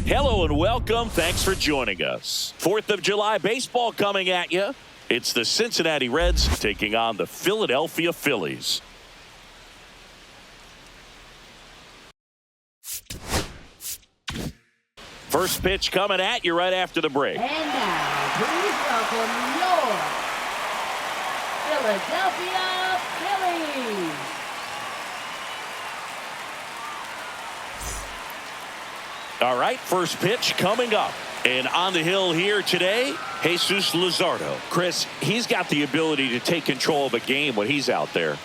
Hello and welcome. Thanks for joining us. 4th of July baseball coming at you. It's the Cincinnati Reds taking on the Philadelphia Phillies. First pitch coming at you right after the break. And now, please welcome your Philadelphia Phillies. All right, first pitch coming up. And on the hill here today, Jesus Luzardo. Chris, he's got the ability to take control of a game when he's out there.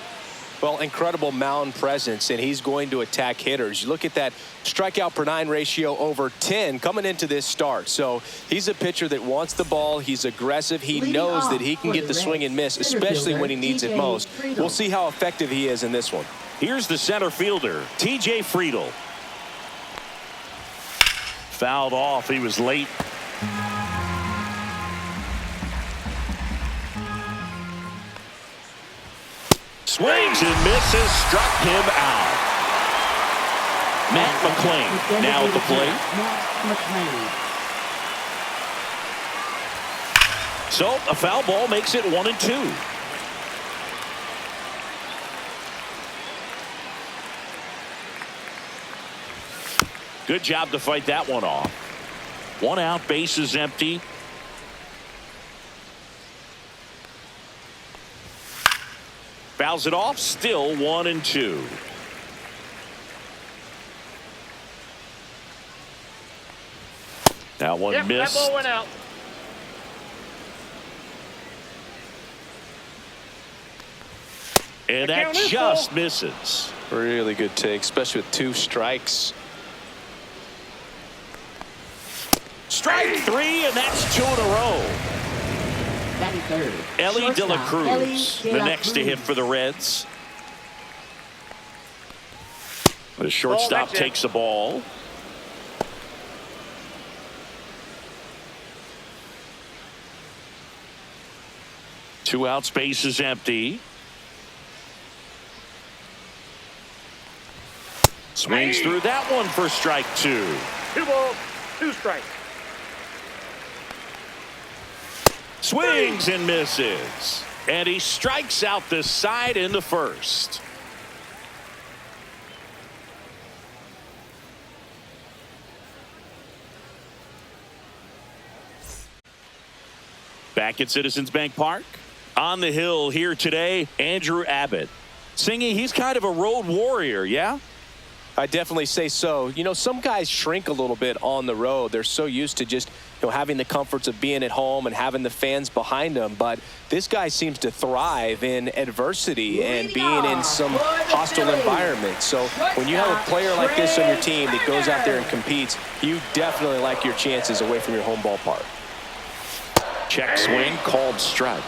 Well, incredible mound presence, and he's going to attack hitters. You look at that strikeout per 9 ratio over 10 coming into this start. So he's a pitcher that wants the ball. He's aggressive. He knows that he can get the swing and miss, especially when he needs it most. We'll see how effective he is in this one. Here's the center fielder, TJ Friedl. Fouled off. He was late. Swings and misses, struck him out. Matt McClain now at the plate. So a foul ball makes it 1-2. Good job to fight that one off. 1 out, bases empty. Fouls it off, still 1-2. That one missed. That ball went out. And that just misses. Really good take, especially with 2 strikes. Strike 3, and that's 2 in a row. Ellie De La Cruz, the next to hit for the Reds. The shortstop takes the ball. Two outs, base is empty. Swings through that one for strike 2. 2 balls, 2 strikes. Swings and misses. And he strikes out the side in the first. Back at Citizens Bank Park. On the hill here today, Andrew Abbott. Singy, he's kind of a road warrior, yeah? I definitely say so. You know, some guys shrink a little bit on the road. They're so used to just, having the comforts of being at home and having the fans behind them. But this guy seems to thrive in adversity and being in some hostile environments. So when you have a player like this on your team that goes out there and competes, you definitely like your chances away from your home ballpark. Check swing, called strike.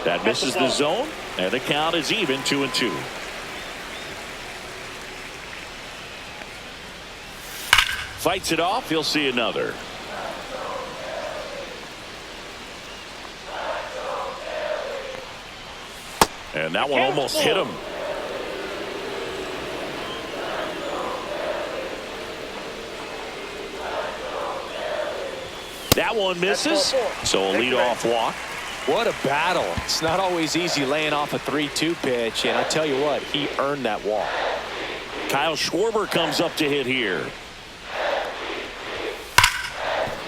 That misses the zone, and the count is even 2-2. Fights it off. He'll see another. And that one almost hit him. That one misses. So a leadoff walk. What a battle. It's not always easy laying off a 3-2 pitch, and I tell you what, he earned that walk. Kyle Schwarber comes up to hit here.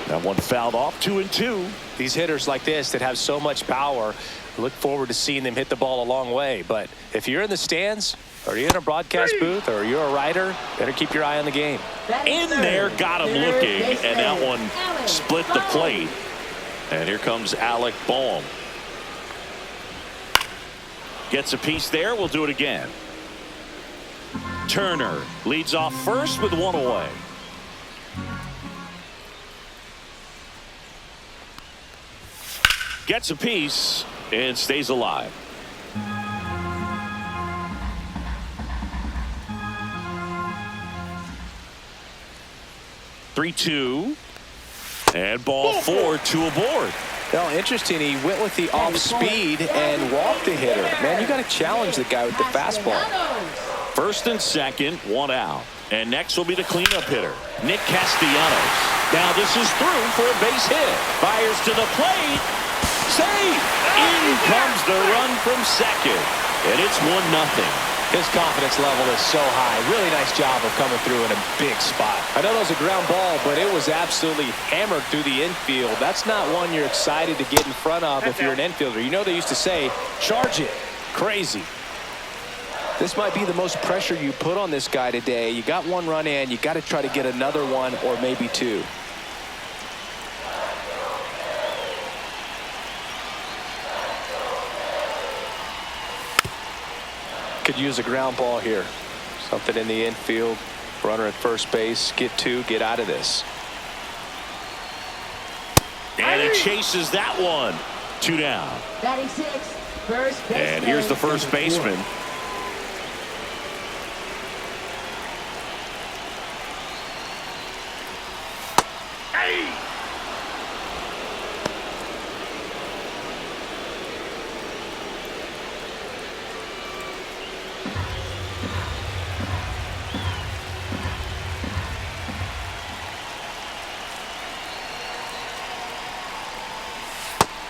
That one fouled off, 2-2. These hitters like this that have so much power, look forward to seeing them hit the ball a long way. But if you're in the stands, or you're in a broadcast booth, or you're a writer, better keep your eye on the game. In there, got him looking, and that one split the plate. And here comes Alec Boehm. Gets a piece there. We'll do it again. Turner leads off first with 1 away. Gets a piece and stays alive. Three-two. And ball 4, 2 aboard. Well, interesting. He went with the off speed and walked the hitter. Man, you got to challenge the guy with the fastball. First and second, one out. And next will be the cleanup hitter, Nick Castellanos. Now this is through for a base hit. Fires to the plate. Save! In comes the run from second. And it's 1-0. His confidence level is so high. Really nice job of coming through in a big spot. I know that was a ground ball, but it was absolutely hammered through the infield. That's not one you're excited to get in front of if you're an infielder. You know they used to say, charge it. Crazy. This might be the most pressure you put on this guy today. You got one run in. You got to try to get another one or maybe two. Could use a ground ball here. Something in the infield. Runner at first base. Get two. Get out of this. And it chases that one. 2 down. Batting sixth, first baseman. And here's the first baseman.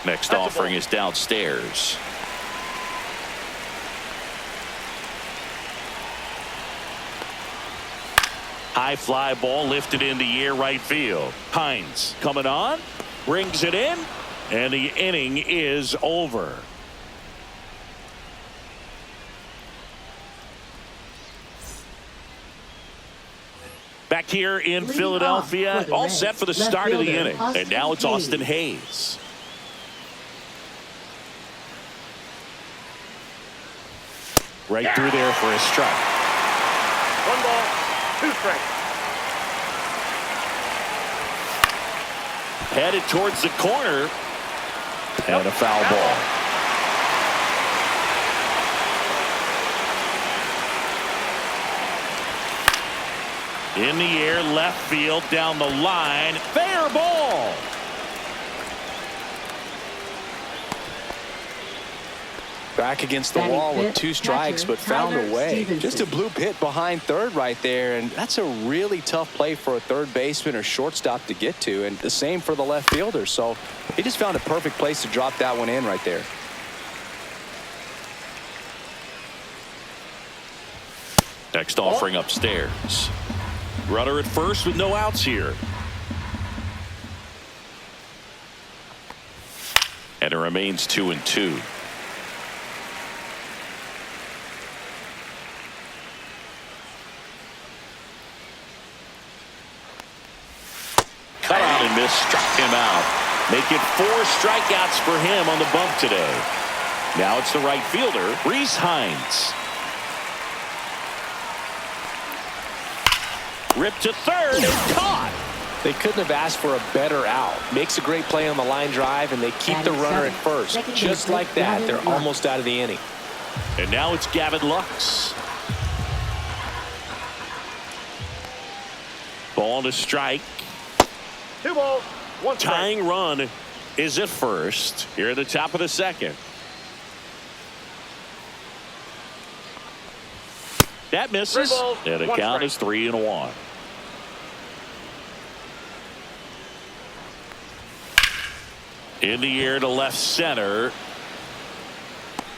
Next offering is downstairs. High fly ball lifted in the air right field. Hines coming on, brings it in, and the inning is over. Back here in Philadelphia, all set for the start of the inning. And now it's Austin Hayes. Right through there for a strike. 1 ball, 2 strikes. Headed towards the corner. And a foul ball. In the air, left field, down the line. Fair ball. Back against the wall with 2 strikes, but found a way. Just a bloop hit behind third right there, and that's a really tough play for a third baseman or shortstop to get to, and the same for the left fielder. So he just found a perfect place to drop that one in right there. Next offering upstairs. Runner at first with no outs here. And it remains 2-2. Cut out and missed, struck him out. Making 4 strikeouts for him on the bump today. Now it's the right fielder, Reese Hines. Ripped to third and caught. They couldn't have asked for a better out. Makes a great play on the line drive, and they keep the runner at first. Just like that, they're almost out of the inning. And now it's Gavin Lux. Ball to strike. 2 balls, 1 strike. Tying run is at first. Here at the top of the second. That misses. 3 balls, And the 1 count strike. is 3-1. In the air to left center.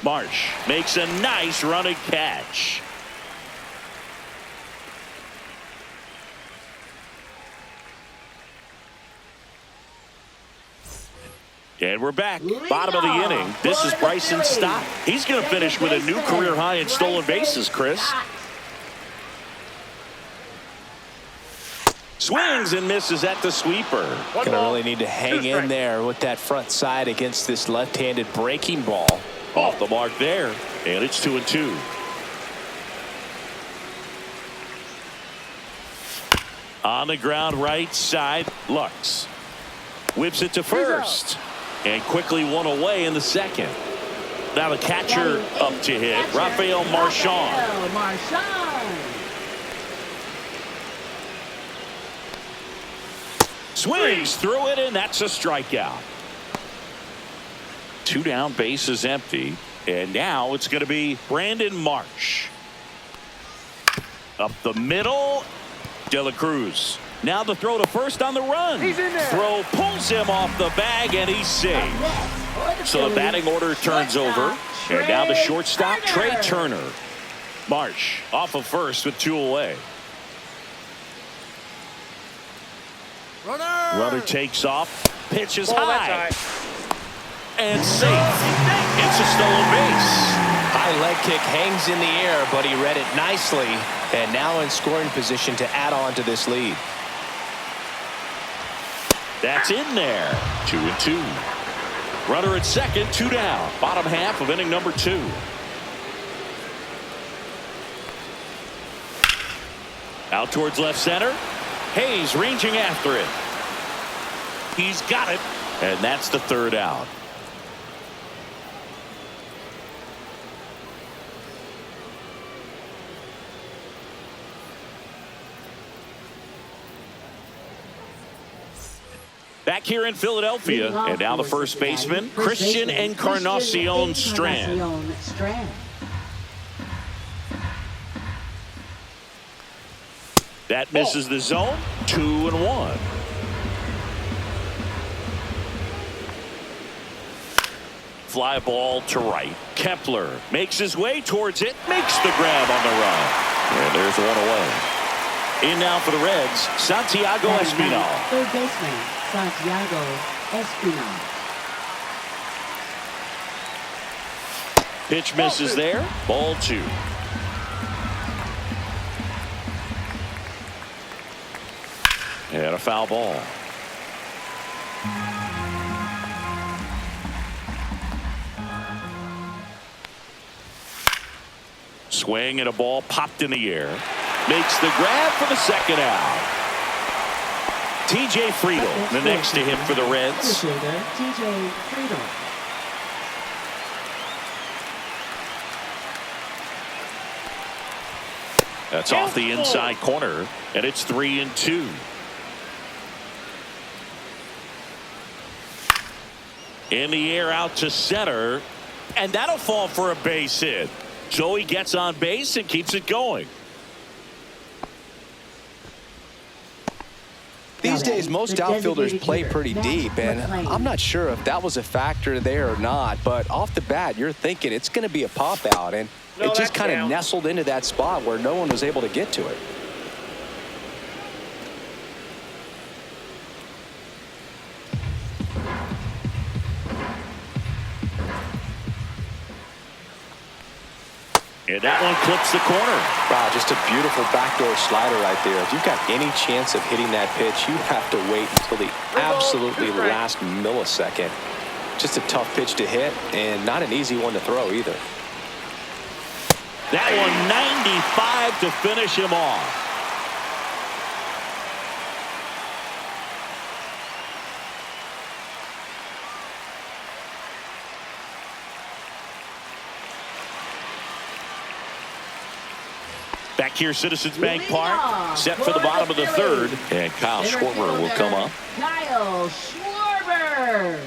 Marsh makes a nice running catch. And we're back. Bottom of the inning. This is Bryson Stott. He's going to finish with a new career high in stolen bases, Chris. Swings and misses at the sweeper. Gonna really need to hang in there with that front side against this left-handed breaking ball. Off the mark there. And it's 2-2. On the ground right side, Lux. Whips it to first. And quickly one away in the second. Now the catcher up to hit, Rafael Marchand. Swings through it, and that's a strikeout. 2 down, bases empty. And now it's going to be Brandon Marsh. Up the middle. De La Cruz. Now the throw to first on the run. He's in there. Throw pulls him off the bag, and he's safe. So the batting order turns over. And now the shortstop, Trey Turner. Marsh off of first with 2 away. Runner takes off. Pitches high. And safe. It's a stolen base. High leg kick hangs in the air, but he read it nicely. And now in scoring position to add on to this lead. That's in there. 2-2. Runner at second, 2 down. Bottom half of inning number 2. Out towards left center. Hayes ranging after it. He's got it. And that's the 3rd out. Back here in Philadelphia, and now the first baseman, Christian Encarnacion Strand. That misses the zone. 2-1. Fly ball to right. Kepler makes his way towards it, makes the grab on the run. And there's 1 away. In now for the Reds, Santiago Espinal. Third baseman, Santiago Espinal. Pitch misses there. Ball 2. And a foul ball. Swing and a ball popped in the air. Makes the grab for the 2nd out. TJ Friedel, the next to him for the Reds. TJ Friedel. That's off the inside corner, and it's 3-2. In the air out to center, and that'll fall for a base hit. So he gets on base and keeps it going. These days, most outfielders play pretty deep, and I'm not sure if that was a factor there or not, but off the bat, you're thinking it's going to be a pop out, and it just kind of nestled into that spot where no one was able to get to it. And that one clips the corner. Wow, just a beautiful backdoor slider right there. If you've got any chance of hitting that pitch, you have to wait until the absolutely last millisecond. Just a tough pitch to hit, and not an easy one to throw either. That one 95 to finish him off. Back here, Citizens Bank Park, set for the bottom of the 3rd, and Kyle Schwarber will come up. Kyle Schwarber.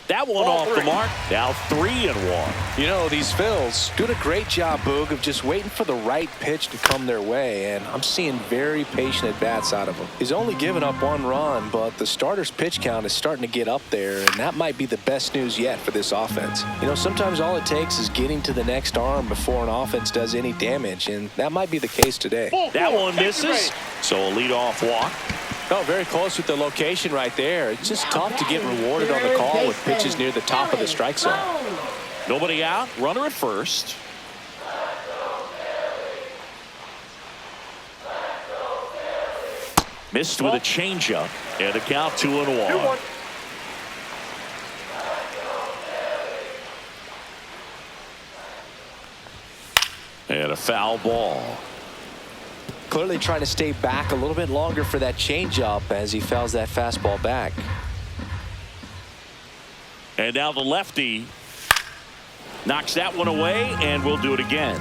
That one off the mark. Now 3-1. You know, these Phils doing a great job, Boog, of just waiting for the right pitch to come their way, and I'm seeing very patient at-bats out of him. He's only given up 1 run, but the starter's pitch count is starting to get up there, and that might be the best news yet for this offense. You know, sometimes all it takes is getting to the next arm before an offense does any damage, and that might be the case today. That one misses, so a leadoff walk. Oh, very close with the location right there. It's just tough to get rewarded on the call with pitches near the top of the strike zone. Nobody out, runner at first. Missed with a changeup, and a count 2-1. And a foul ball. Clearly trying to stay back a little bit longer for that changeup as he fouls that fastball back. And now the lefty knocks that one away, and we'll do it again.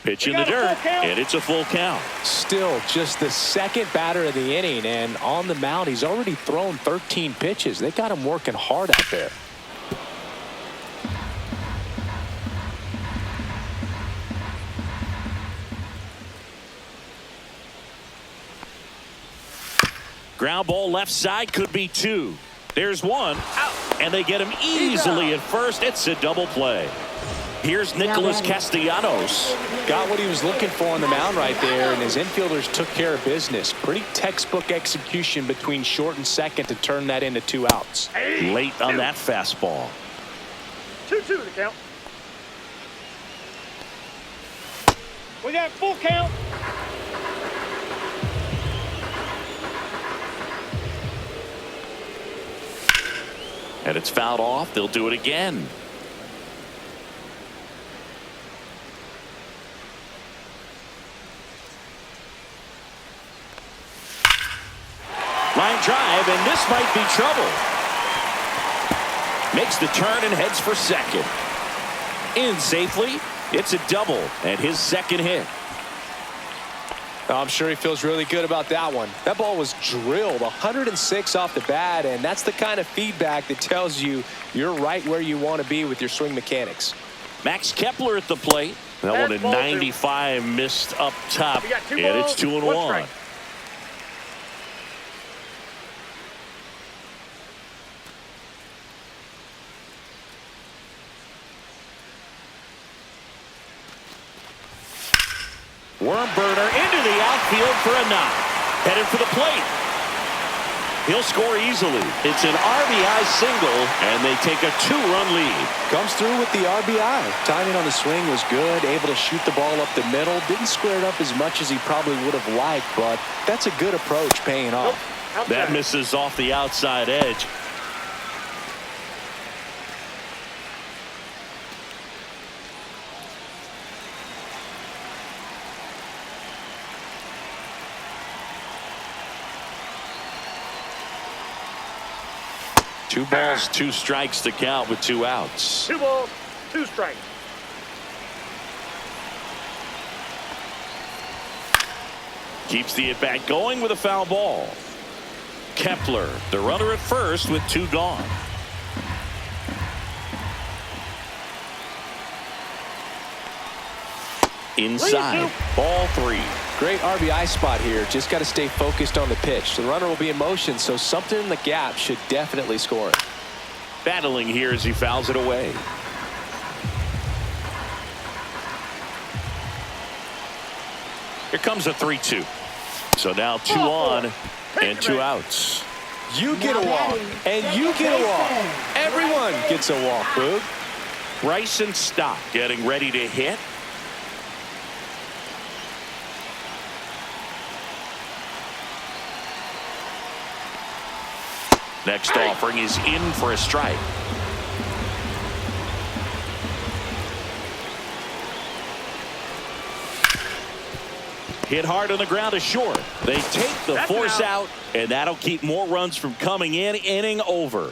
Pitch in the dirt, and it's a full count. Still just the second batter of the inning, and on the mound, he's already thrown 13 pitches. They got him working hard out there. Ground ball left side, could be two. There's one out, and they get him easily at first. It's a double play. Here's Nicholas Castellanos. Got what he was looking for on the mound right there, and his infielders took care of business. Pretty textbook execution between short and second to turn that into 2 outs. Late on that fastball. 2-2 to count. We got full count. And it's fouled off. They'll do it again. Line drive, and this might be trouble. Makes the turn and heads for second. In safely. It's a double, and his second hit. I'm sure he feels really good about that one. That ball was drilled 106 off the bat, and that's the kind of feedback that tells you you're right where you want to be with your swing mechanics. Max Kepler at the plate. That one at 95 missed up top, and it's 2-1. Worm burner into the outfield for a knock. Headed for the plate. He'll score easily. It's an RBI single, and they take a 2-run lead. Comes through with the RBI. Timing on the swing was good. Able to shoot the ball up the middle. Didn't square it up as much as he probably would have liked, but that's a good approach paying off. That misses off the outside edge. Two balls, 2 strikes to count with 2 outs. 2 balls, 2 strikes. Keeps the at-bat going with a foul ball. Kepler, the runner at first with 2 gone. Inside, ball 3. Great RBI spot here. Just got to stay focused on the pitch. The runner will be in motion, so something in the gap should definitely score it. Battling here as he fouls it away. Here comes a 3-2. So now 2 on and 2 outs. You get a walk, and you get a walk. Everyone gets a walk, Boog. Bryson Stott getting ready to hit. Next offering is in for a strike. Hit hard on the ground to short. They take the force out, and that'll keep more runs from coming in. Inning over.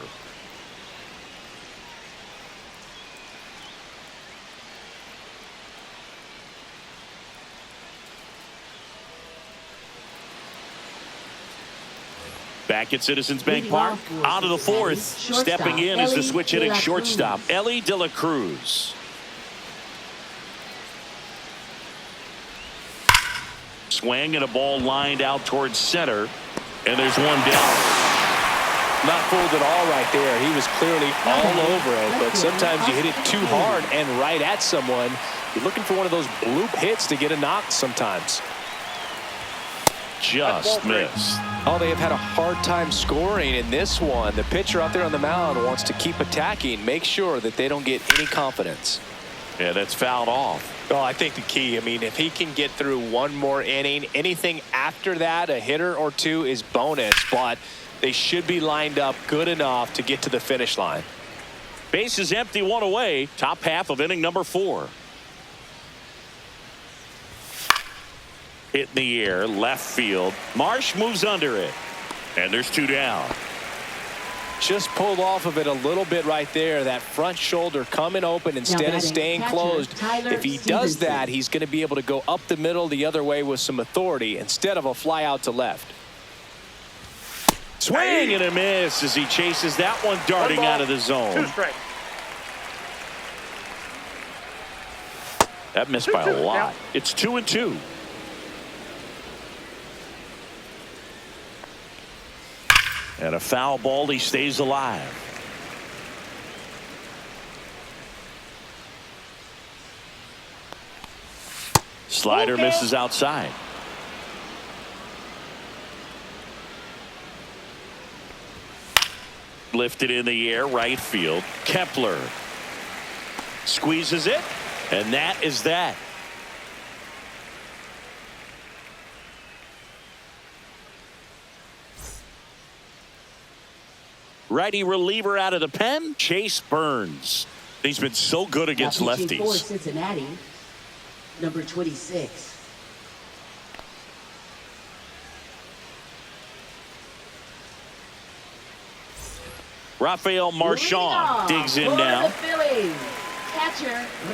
Back at Citizens Bank Park, out of the 4th. Stepping in is the switch hitting shortstop, Ellie De La Cruz. Swing and a ball lined out towards center, and there's one down. Not fooled at all right there. He was clearly all over it, but sometimes you hit it too hard and right at someone. You're looking for one of those bloop hits to get a knock sometimes. Just missed. Oh, they have had a hard time scoring in this one. The pitcher out there on the mound wants to keep attacking, make sure that they don't get any confidence. Yeah, that's fouled off. Oh, I think the key, I mean, if he can get through one more inning, anything after that, a hitter or 2 is bonus, but they should be lined up good enough to get to the finish line. Base is empty, 1 away. Top half of inning number 4. Hit in the air, left field. Marsh moves under it. And there's 2 down. Just pulled off of it a little bit right there. That front shoulder coming open instead of staying closed. If he does that, he's going to be able to go up the middle the other way with some authority instead of a fly out to left. Swing and a miss as he chases that one darting out of the zone. 2 strikes. That missed by a lot. It's 2-2. And a foul ball. He stays alive. Slider misses outside. Lifted in the air, right field. Kepler squeezes it, and that is that. Righty reliever out of the pen, Chase Burns. He's been so good against lefties. For Cincinnati, number 26. Rafael Marchand digs in now.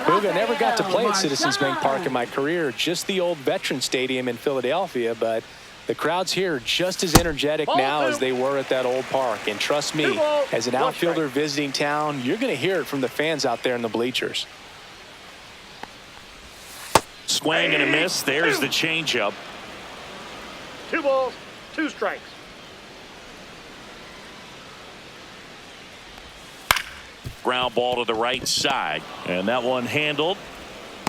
Booga never got to play at Citizens Bank Park in my career, just the old Veteran Stadium in Philadelphia, but the crowds here are just as energetic now as they were at that old park. And trust me, as an outfielder visiting town, you're going to hear it from the fans out there in the bleachers. Swing and a miss. There's the changeup. 2 balls, 2 strikes. Ground ball to the right side. And that one handled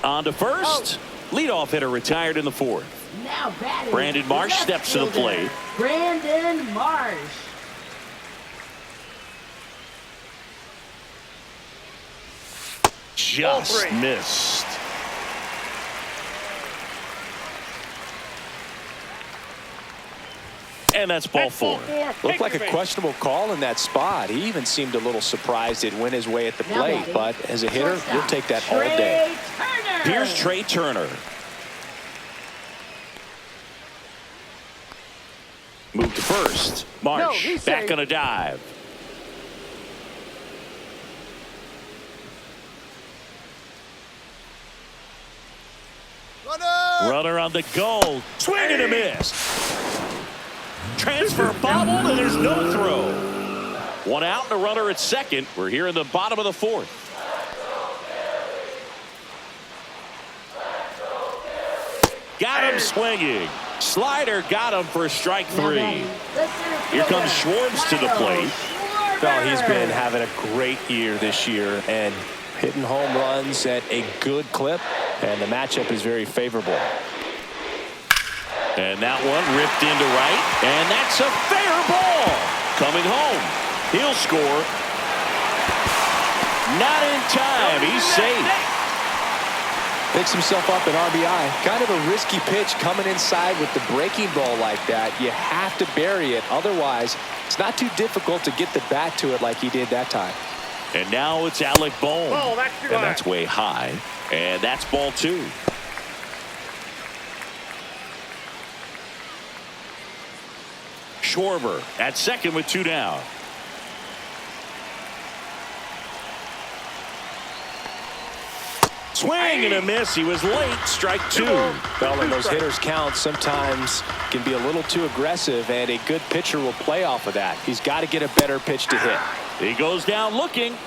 on to first. Leadoff hitter retired in the 4th. Now batting. Brandon Marsh steps to the plate. Brandon Marsh. Just missed. And that's ball 4. Looked like a questionable call in that spot. He even seemed a little surprised it went his way at the plate. But as a hitter, you'll take that all day. Here's Trey Turner. Move to first. Marsh back on a dive. Runner on the go. Swing and a miss. Transfer bobbled, and there's no throw. 1 out and a runner at second. We're here in the bottom of the 4th. Got him swinging. Slider got him for strike 3. Here comes Schwartz to the plate. Well, he's been having a great year this year and hitting home runs at a good clip, and the matchup is very favorable. And that one ripped into right, and that's a fair ball. Coming home. He'll score. Not in time. He's safe. Picks himself up an RBI. Kind of a risky pitch coming inside with the breaking ball like that. You have to bury it. Otherwise, it's not too difficult to get the bat to it like he did that time. And now it's Alec Bohm. Oh, and that's way high. And that's ball 2. Schwarber at second with 2 down. Swing and a miss. He was late. Strike 2. Well, and those hitters count sometimes can be a little too aggressive, and a good pitcher will play off of that. He's got to get a better pitch to hit. He goes down looking.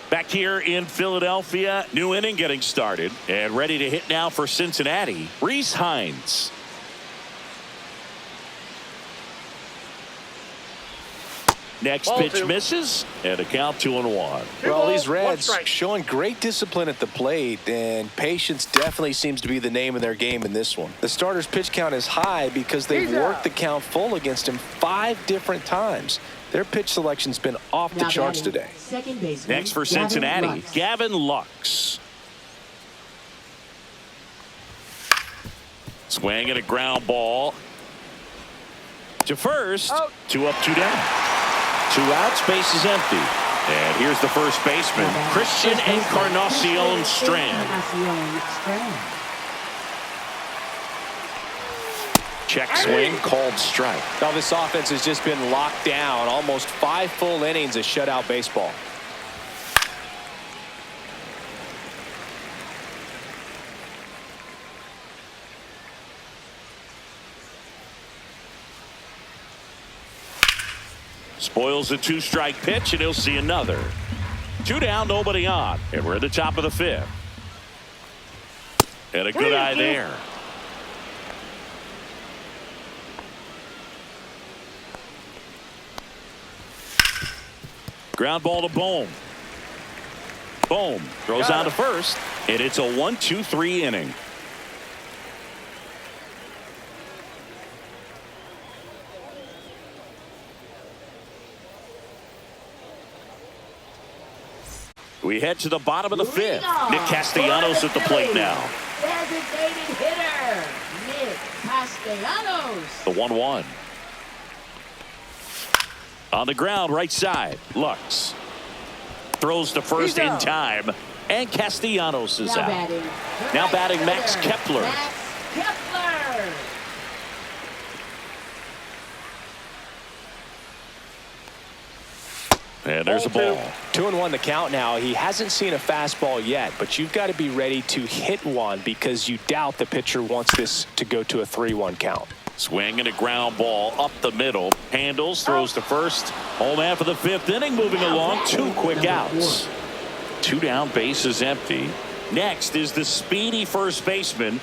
Back here in Philadelphia, new inning getting started, and ready to hit now for Cincinnati, Rhys Hines. Next pitch misses, and a count 2-1. Well, these Reds showing great discipline at the plate, and patience definitely seems to be the name of their game in this one. The starter's pitch count is high because they've worked the count full against him 5 different times. Their pitch selection's been off the charts today. Next for Cincinnati, Gavin Lux. Swing and a ground ball to first. 2 up, 2 down. 2 outs, base is empty. And here's the first baseman, Christian Encarnacion Strand. Check swing, called strike. Now this offense has just been locked down. Almost 5 full innings of shutout baseball. Spoils the 2-strike pitch, and he'll see another. 2 down, nobody on. And we're at the top of the 5th. And a good eye there. Ground ball to Bohm. Bohm throws on to first, and it's a 1-2-3 inning. We head to the bottom of the 5th. Nick Castellanos at the plate now. Designated hitter, Nick Castellanos. The 1-1. On the ground, right side. Lux throws to first in time, and Castellanos is out. Now batting Max Kepler. Max Kepler. And there's a ball. 2-1 the count now. He hasn't seen a fastball yet, but you've got to be ready to hit one because you doubt the pitcher wants this to go to a 3-1 count. Swing and a ground ball up the middle. Handles, throws to first. Home half of the 5th inning, moving along. 2 quick outs. 2 down, base is empty. Next is the speedy first baseman.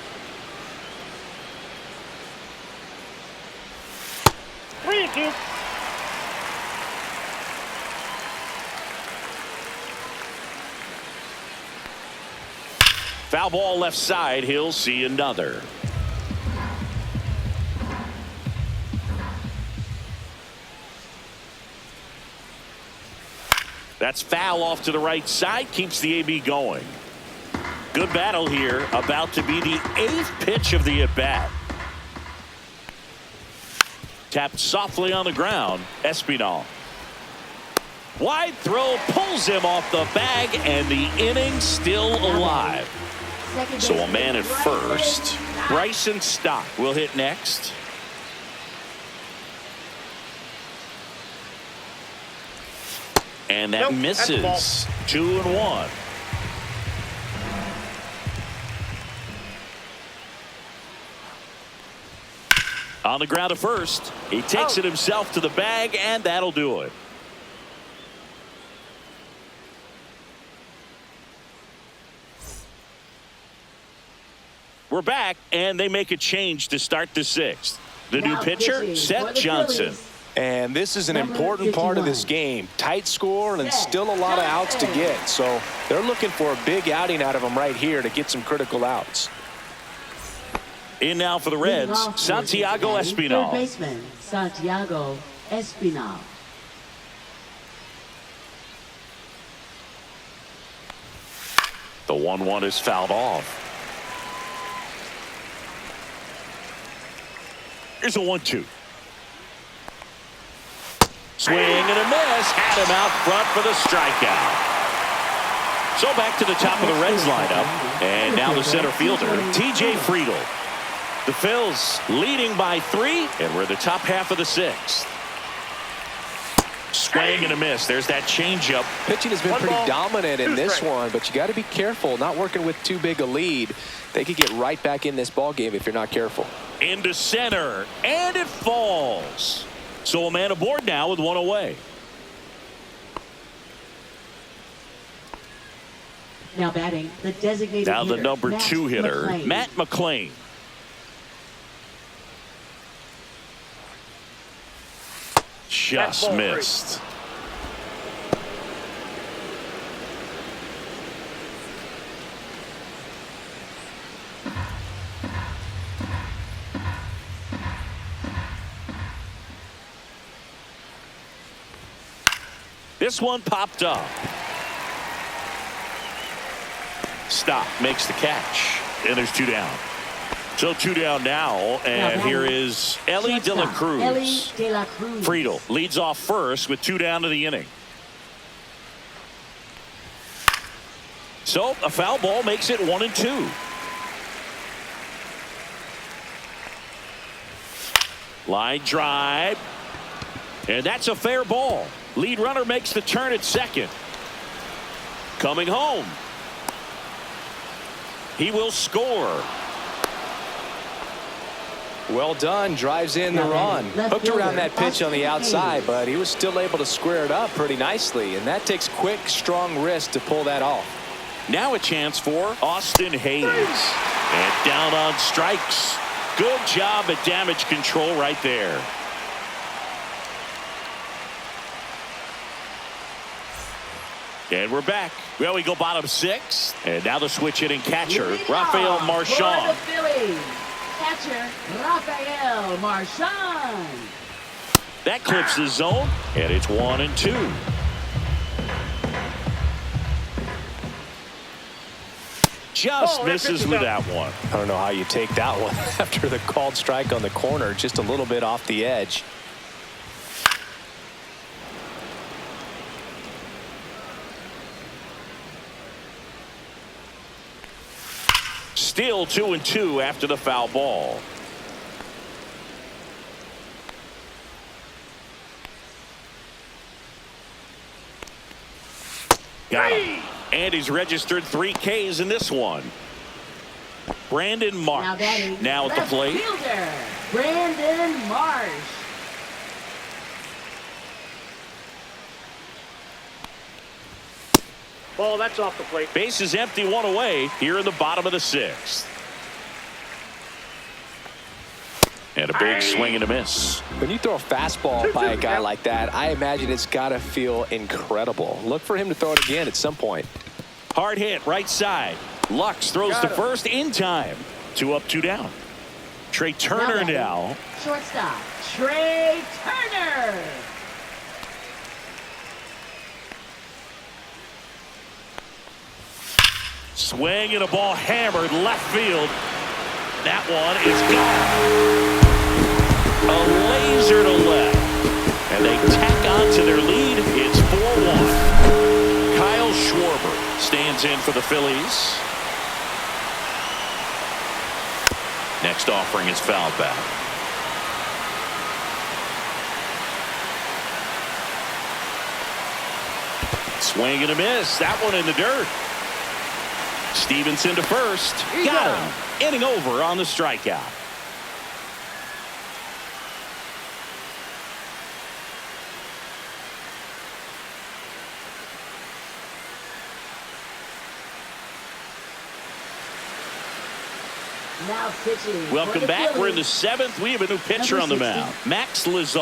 Foul ball left side. He'll see another. That's foul off to the right side. Keeps the AB going. Good battle here. About to be the 8th pitch of the at-bat. Tapped softly on the ground. Espinal. Wide throw pulls him off the bag, and the inning still alive. So a man at first. Bryson Stock will hit next. And that misses. 2-1. On the ground to first. He takes it himself to the bag, and that'll do it. We're back, and they make a change to start the 6th. The new pitcher, Seth Johnson. And this is an important part of this game. Tight score and still a lot of outs to get. So they're looking for a big outing out of him right here to get some critical outs. In now for the Reds, Santiago Espinal. Third baseman, Santiago Espinal. The 1-1 is fouled off. Here's a 1-2. Swing and a miss. Had him out front for the strikeout. So back to the top of the Reds lineup. And now the center fielder, TJ Friedl. The Phils leading by 3. And we're the top half of the 6th. Swing and a miss. There's that changeup. Pitching has been pretty dominant in this one, but you got to be careful. Not working with too big a lead. They could get right back in this ball game if you're not careful. Into center, and it falls. So a man aboard now with 1 away. Now batting the designated Now the hitter, number Matt 2 hitter, McClain. Matt McClain. Just missed. This one popped up. Stock makes the catch, and there's 2 down. So 2 down now, and here is Ellie De La Cruz. Ellie De La Cruz. Friedl leads off first with 2 down to the inning. So a foul ball makes it 1-2. Line drive. And that's a fair ball. Lead runner makes the turn at second. Coming home. He will score. Well done. Drives in the run. Hooked around that pitch on the outside, but he was still able to square it up pretty nicely. And that takes quick, strong wrist to pull that off. Now a chance for Austin Hayes. And down on strikes. Good job at damage control right there. And we're back. Well, we go bottom 6. And now the switch hitting catcher, Rafael Marchand. For the Phillies, catcher Rafael Marchand. That clips the zone, and it's 1-2. Just misses with that one. I don't know how you take that one after the called strike on the corner, just a little bit off the edge. Still 2-2 after the foul ball. Got him. And he's registered 3 Ks in this one. Brandon Marsh now at the plate. Fielder, Brandon Marsh. Ball, that's off the plate. Base is empty, 1 away here in the bottom of the 6th. And a big swing and a miss. When you throw a fastball by a guy like that, I imagine it's got to feel incredible. Look for him to throw it again at some point. Hard hit, right side. Lux throws to first in time. 2 up, 2 down. Trey Turner now. Shortstop, Trey Turner. Swing and a ball hammered left field. That one is gone. A laser to left. And they tack on to their lead. It's 4-1. Kyle Schwarber stands in for the Phillies. Next offering is fouled back. Swing and a miss. That one in the dirt. Stevenson to first. Got him. Inning over on the strikeout. Now pitching. Welcome back. We're in the 7th. We have a new pitcher on the mound. Max Lazar.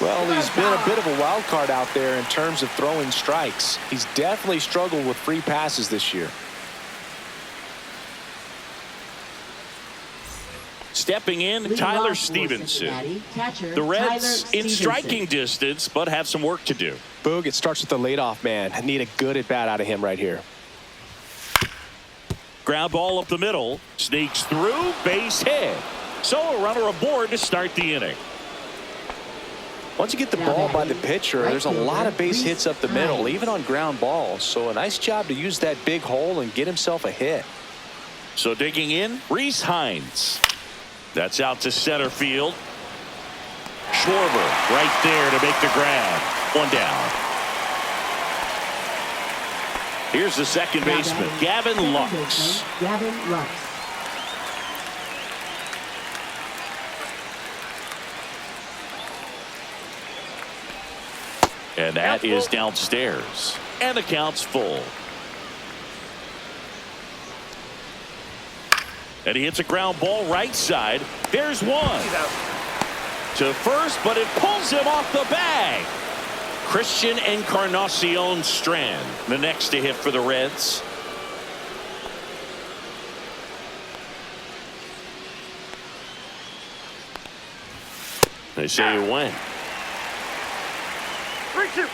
Well, he's been a bit of a wild card out there in terms of throwing strikes. He's definitely struggled with free passes this year. Stepping in, Tyler Stevenson. The Reds in striking distance, but have some work to do. Boog, it starts with the leadoff man. I need a good at bat out of him right here. Ground ball up the middle, sneaks through, base hit. So a runner aboard to start the inning. Once you get the ball by the pitcher, there's a lot of base hits up the middle, even on ground balls. So a nice job to use that big hole and get himself a hit. So digging in, Rhys Hines. That's out to center field. Schwarber right there to make the grab. 1 down. Here's the second baseman, Gavin Lux. Gavin Lux. And that is downstairs. And the count's full. And he hits a ground ball right side. There's one. To first, but it pulls him off the bag. Christian Encarnacion Strand, the next to hit for the Reds. They say he went. 3-2.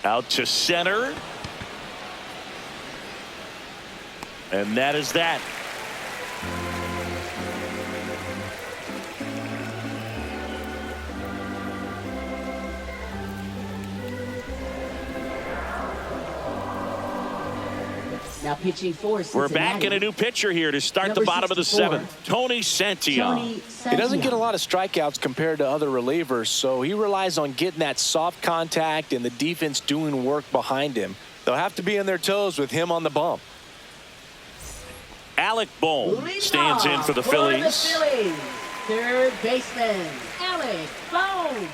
Out to center. And that is that. Now pitching for Cincinnati. We're back in a new pitcher here to start Number the bottom of the 64, seventh. Tony Santillan. He doesn't get a lot of strikeouts compared to other relievers, so he relies on getting that soft contact and the defense doing work behind him. They'll have to be on their toes with him on the bump. Alec Bohm stands in for the Phillies. Third baseman, Alec Bohm.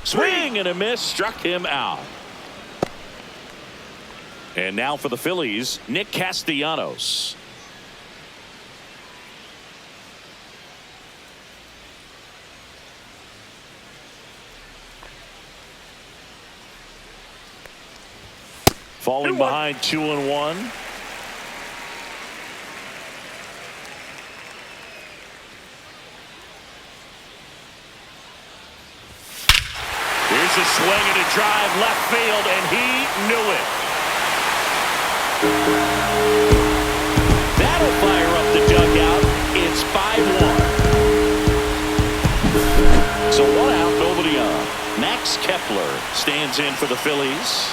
Swing and a miss, struck him out. And now for the Phillies, Nick Castellanos. Falling behind 2-1. Here's a swing and a drive left field, and he knew it. That'll fire up the dugout. It's 5-1. So 1 out, nobody on. Max Kepler stands in for the Phillies.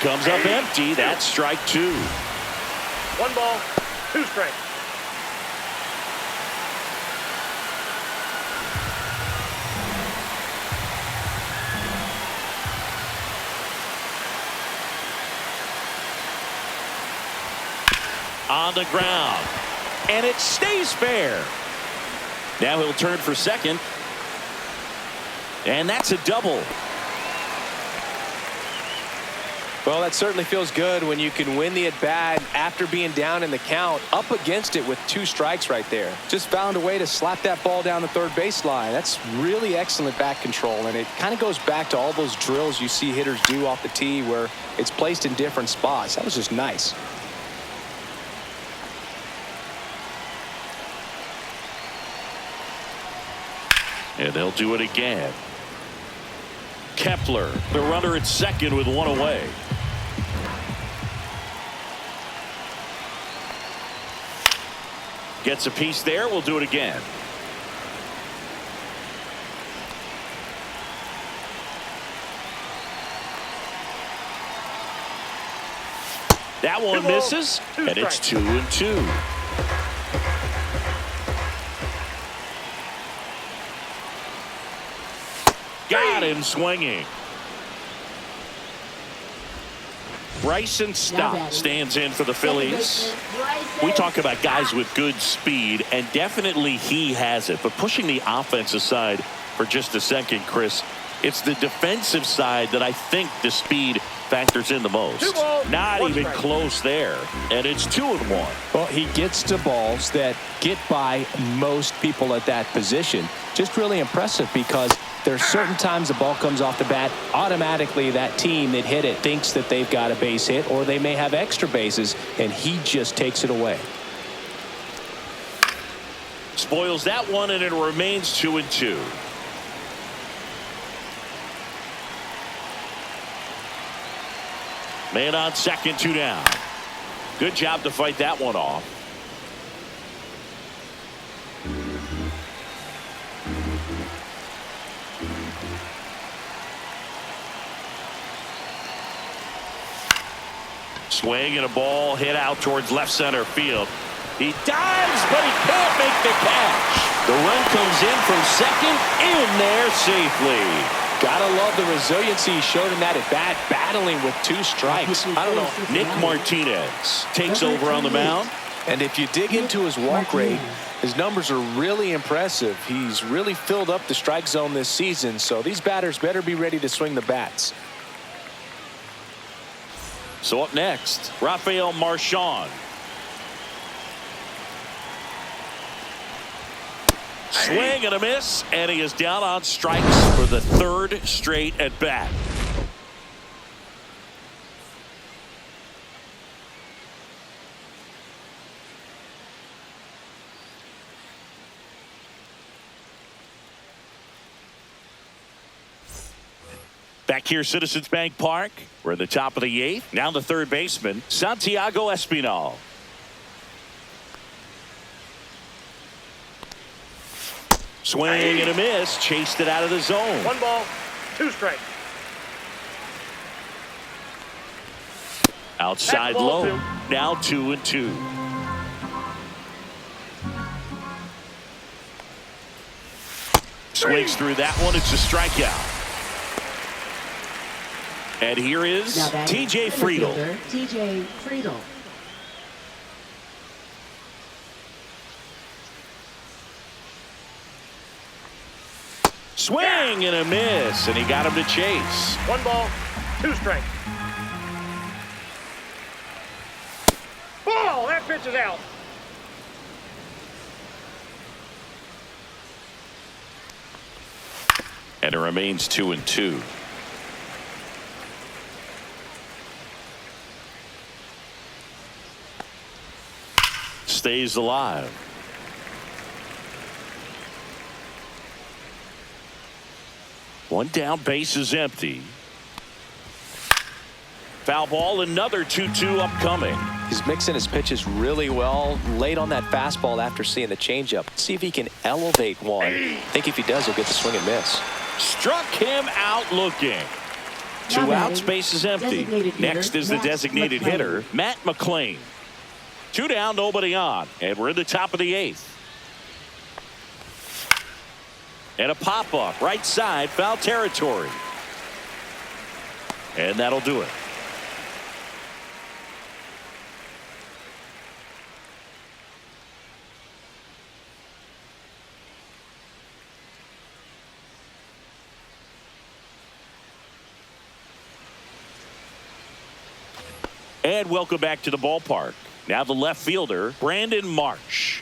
Comes up empty. That's strike 2. 1 ball, 2 strikes. On the ground, and it stays fair. Now he'll turn for second, and that's a double. Well, that certainly feels good when you can win the at-bat after being down in the count, up against it with 2 strikes right there. Just found a way to slap that ball down the third baseline. That's really excellent bat control, and it kind of goes back to all those drills you see hitters do off the tee where it's placed in different spots. That was just nice. And they'll do it again. Kepler, the runner at second with 1 away. Gets a piece there. We'll do it again. That one misses, and it's 2-2. Got him swinging. Bryson Stott stands in for the Phillies. We talk about guys with good speed, and definitely he has it. But pushing the offense aside for just a second, Chris, it's the defensive side that I think the speed factors in the most. Not even close there, and it's 2-1. Well, he gets to balls that get by most people at that position. Just really impressive because there's certain times the ball comes off the bat, automatically that team that hit it thinks that they've got a base hit, or they may have extra bases, and he just takes it away. Spoils that one, and it remains 2-2. Man on second, 2 down. Good job to fight that one off. Swing and a ball hit out towards left center field. He dives, but he can't make the catch. The run comes in from second, in there safely. Gotta love the resiliency he showed in that at bat, battling with 2 strikes. I don't know. Nick Martinez takes over on the mound. And if you dig into his walk rate, his numbers are really impressive. He's really filled up the strike zone this season, so these batters better be ready to swing the bats. So up next, Rafael Marchand. Swing and a miss, and he is down on strikes for the 3rd straight at bat. Back here, Citizens Bank Park. We're at the top of the 8th. Now the third baseman, Santiago Espinal. Swing and a miss. Chased it out of the zone. 1 ball, 2 strikes. Outside That's ball low. 2. Now 2-2. Swings through that one. It's a strikeout. And here is TJ Friedel. TJ Friedel. Swing and a miss, and he got him to chase. 1 ball, 2 strikes. Ball! That pitch is out. And it remains 2-2. Stays alive. One down, base is empty. Foul ball, another 2-2 upcoming. He's mixing his pitches really well. Late on that fastball after seeing the changeup. See if he can elevate one. I think if he does, he'll get the swing and miss. Struck him out looking. 2 outs, base is empty. Next is the designated hitter, Matt McClain. 2 down, nobody on. And we're in the top of the 8th. And a pop-up, right side, foul territory. And that'll do it. And welcome back to the ballpark. Now the left fielder, Brandon Marsh.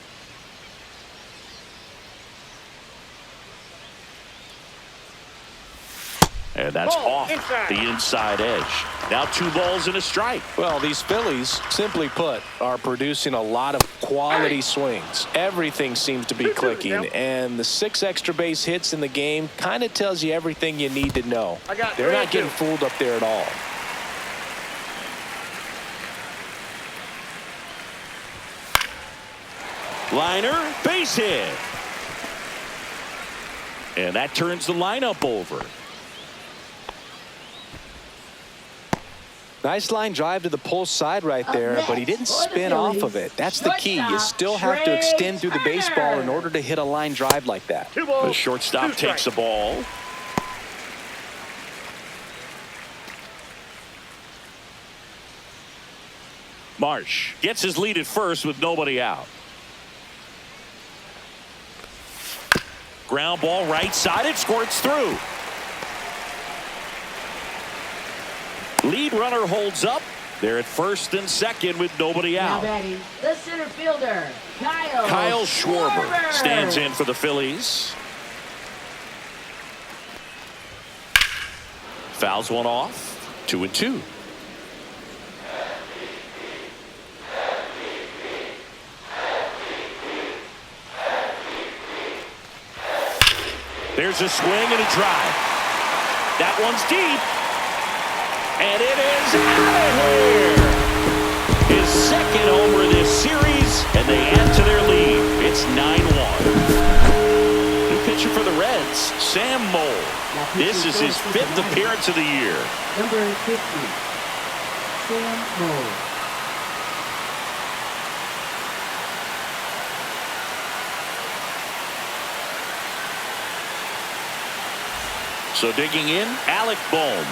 And that's off the inside edge. Now 2 balls and a strike. Well, these Phillies, simply put, are producing a lot of quality swings. Everything seems to be clicking, and the 6 extra base hits in the game kind of tells you everything you need to know. They're not getting fooled up there at all. Liner, base hit. And that turns the lineup over. Nice line drive to the pull side right there, but he didn't spin off of it. That's the key. You still have to extend through the baseball in order to hit a line drive like that. The shortstop takes the ball. Marsh gets his lead at first with nobody out. Ground ball right side. It squirts through. Lead runner holds up. They're at first and second with nobody out. Now batting, the center fielder, Kyle Schwarber stands in for the Phillies. Fouls one off. 2-2. There's a swing and a drive. That one's deep. And it is out of here. His second homer this series, and they add to their lead. It's 9-1. New pitcher for the Reds, Sam Moll. This is his 5th appearance of the year. Number 50, Sam Moll. So digging in, Alec Bohm.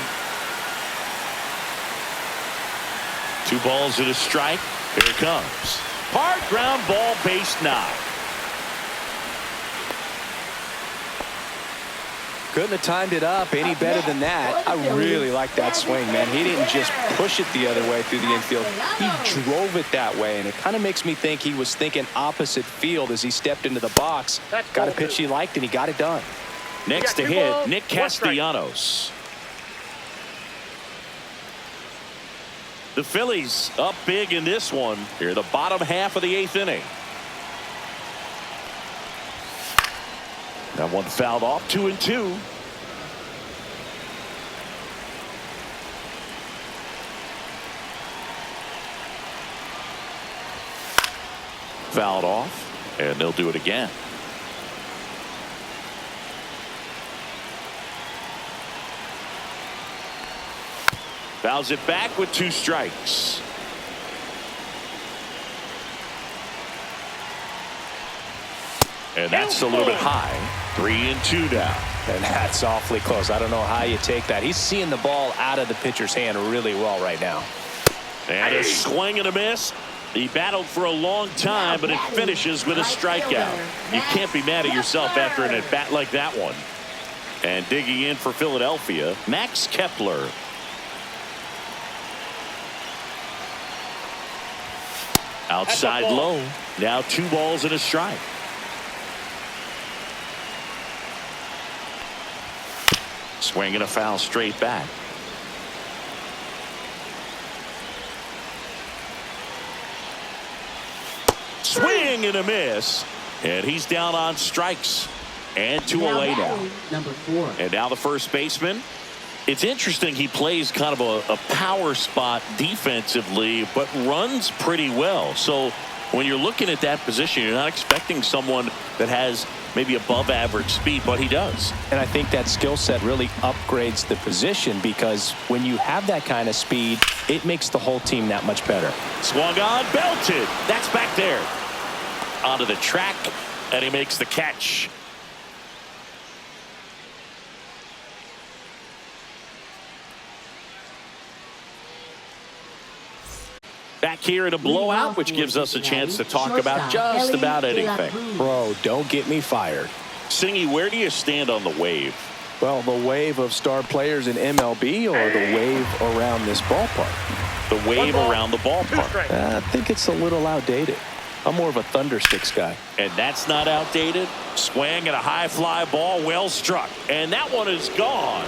2 balls and a strike. Here it comes. Hard ground ball, base knock. Couldn't have timed it up any better than that. I really like that swing, man. He didn't just push it the other way through the infield. He drove it that way, and it kind of makes me think he was thinking opposite field as he stepped into the box. Got a pitch he liked, and he got it done. Next to hit, Nick Castellanos. The Phillies up big in this one. Here, the bottom half of the 8th inning. That one fouled off. 2-2. Fouled off, and they'll do it again. Fouls it back with 2 strikes. And that's a little bit high. 3-2 now. And that's awfully close. I don't know how you take that. He's seeing the ball out of the pitcher's hand really well right now. And a swing and a miss. He battled for a long time, but it finishes with a strikeout. You can't be mad at yourself after an at-bat like that one. And digging in for Philadelphia, Max Kepler. Outside low. Now 2 balls and a strike. Swing and a foul straight back. Swing and a miss. And he's down on strikes. And 2 away now. Number 4. And now the first baseman. It's interesting, he plays kind of a power spot defensively, but runs pretty well. So when you're looking at that position, you're not expecting someone that has maybe above average speed, but he does. And I think that skill set really upgrades the position, because when you have that kind of speed, it makes the whole team that much better. Swung on, belted. That's back there. Onto the track, and he makes the catch. Back here in a blowout, which gives us a chance to talk about just about anything. Bro, don't get me fired. Singy, where do you stand on the wave? Well, the wave of star players in MLB or the wave around this ballpark? The wave around the ballpark. I think it's a little outdated. I'm more of a thundersticks guy. And that's not outdated. Swing and a high fly ball, well struck. And that one is gone.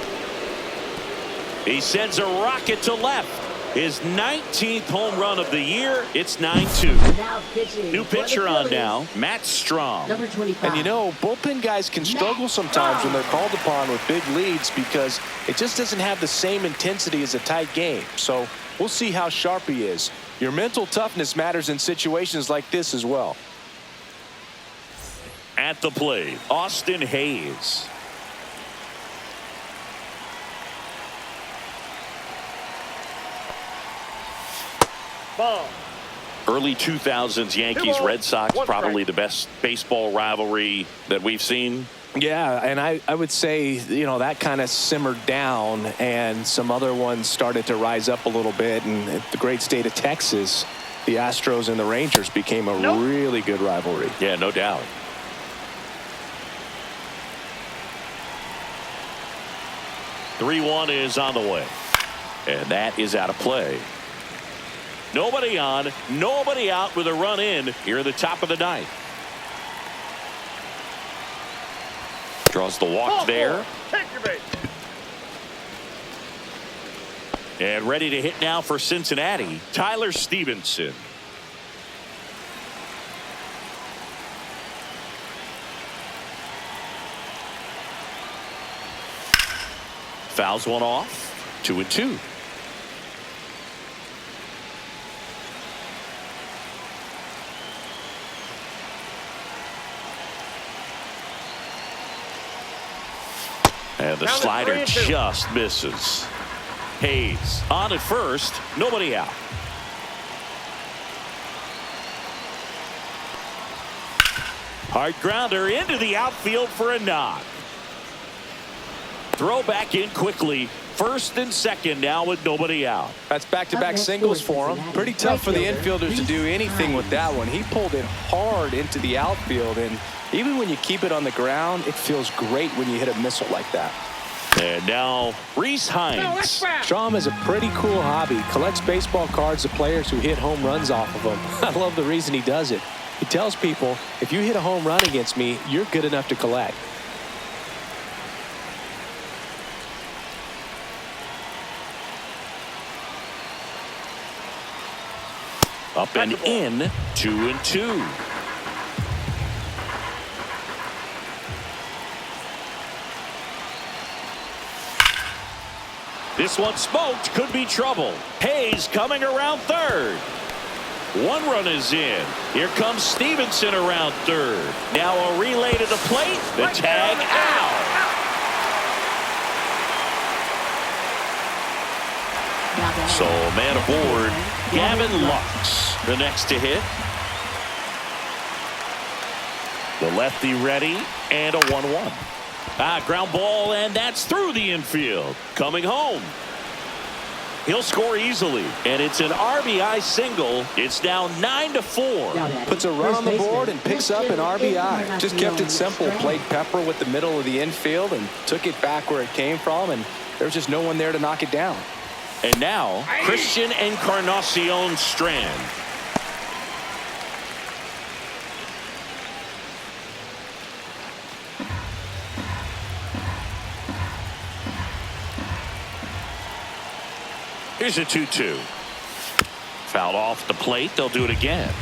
He sends a rocket to left. His 19th home run of the year. It's 9-2. New pitcher on now, Matt Strom. Number 25. And you know, bullpen guys can struggle sometimes when they're called upon with big leads, because it just doesn't have the same intensity as a tight game. So we'll see how sharp he is. Your mental toughness matters in situations like this as well. At the plate, Austin Hayes. Ball. Early 2000s Yankees Red Sox, probably the best baseball rivalry that we've seen. Yeah, and I would say, you know, that kind of simmered down, and some other ones started to rise up a little bit. And the great state of Texas, the Astros and the Rangers became a really good rivalry. Yeah, no doubt. "3-1 is on the way. And that is out of play. Nobody on, nobody out with a run in here at the top of the ninth. Draws the walk there. Take your bait. And ready to hit now for Cincinnati, Tyler Stevenson. Fouls one off. 2-2. And the slider just misses. Hayes on at first, nobody out. Hard grounder into the outfield for a knock. Throw back in quickly. First and second now with nobody out. That's back-to-back singles for him. Pretty tough for the infielders to do anything with that one. He pulled it hard into the outfield, and even when you keep it on the ground, it feels great when you hit a missile like that. And now Reese Hines. Strom has a pretty cool hobby. Collects baseball cards of players who hit home runs off of him. I love the reason he does it. He tells people, if you hit a home run against me, you're good enough to collect. Up and in, 2-2. This one smoked, could be trouble. Hayes coming around third. One run is in. Here comes Stevenson around third. Now a relay to the plate. The tag out. So a man aboard, Gavin Lux, the next to hit. The lefty ready, and a 1-1. Ground ball, and that's through the infield. Coming home. He'll score easily, and it's an RBI single. It's now 9-4. Puts a run on the board and picks up an RBI. Just kept it simple. Played pepper with the middle of the infield and took it back where it came from, and there's just no one there to knock it down. And now, Christian Encarnacion Strand. Here's a 2-2. Fouled off the plate. They'll do it again.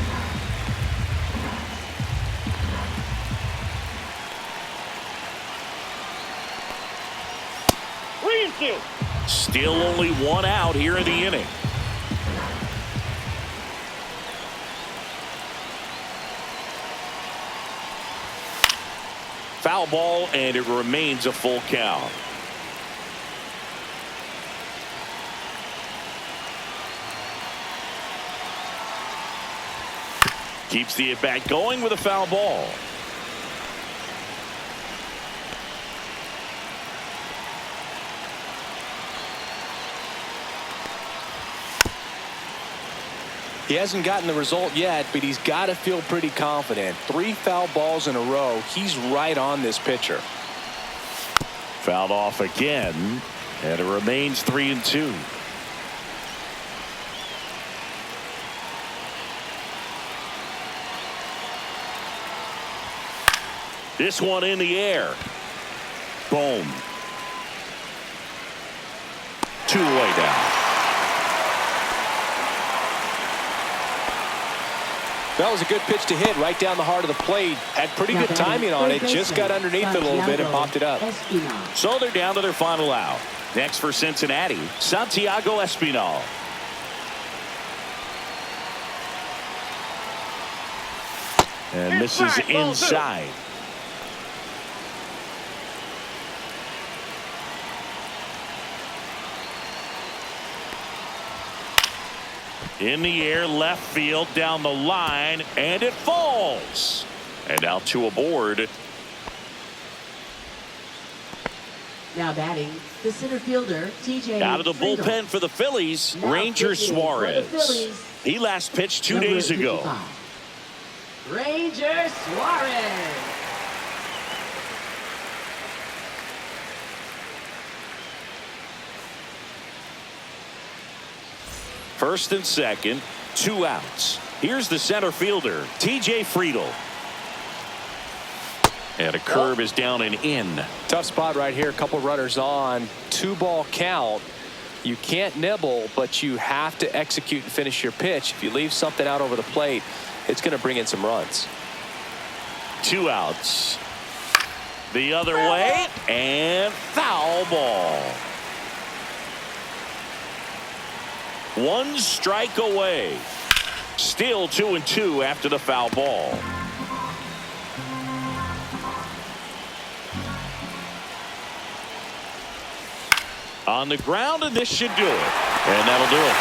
Greenfield. Still only one out here in the inning. Foul ball, and it remains a full count. Keeps the at-bat going with a foul ball. He hasn't gotten the result yet, but he's got to feel pretty confident. 3 foul balls in a row. He's right on this pitcher. Fouled off again, and it remains 3-2. This one in the air. Boom. 2 away down. That was a good pitch to hit right down the heart of the plate. Had pretty good timing on it. Just got underneath it a little bit and popped it up. So they're down to their final out. Next for Cincinnati, Santiago Espinal. And misses inside. In the air, left field, down the line, and it falls. And now 2 aboard. Now batting, the center fielder, TJ. Out of the Friedel. bullpen for the Phillies, Now Ranger pitching for the Suarez. Phillies, He last pitched 2 number days ago. 55. Ranger Suarez. First and second, 2 outs. Here's the center fielder, TJ Friedel. And a curve is down and in. Tough spot right here. A couple runners on. 2-ball count. You can't nibble, but you have to execute and finish your pitch. If you leave something out over the plate, it's going to bring in some runs. 2 outs. The other way, and foul ball. 1 strike away. Still 2-2 after the foul ball. On the ground, and this should do it. And that'll do it.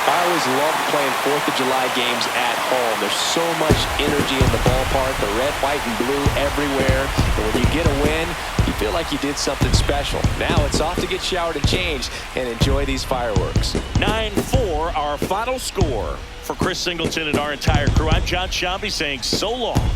I always loved playing 4th of July games at home. There's so much energy in the ballpark, the red, white, and blue everywhere. And when you get a win, you feel like you did something special. Now it's off to get showered and changed and enjoy these fireworks. 9-4, our final score. For Chris Singleton and our entire crew, I'm John Shambi saying so long.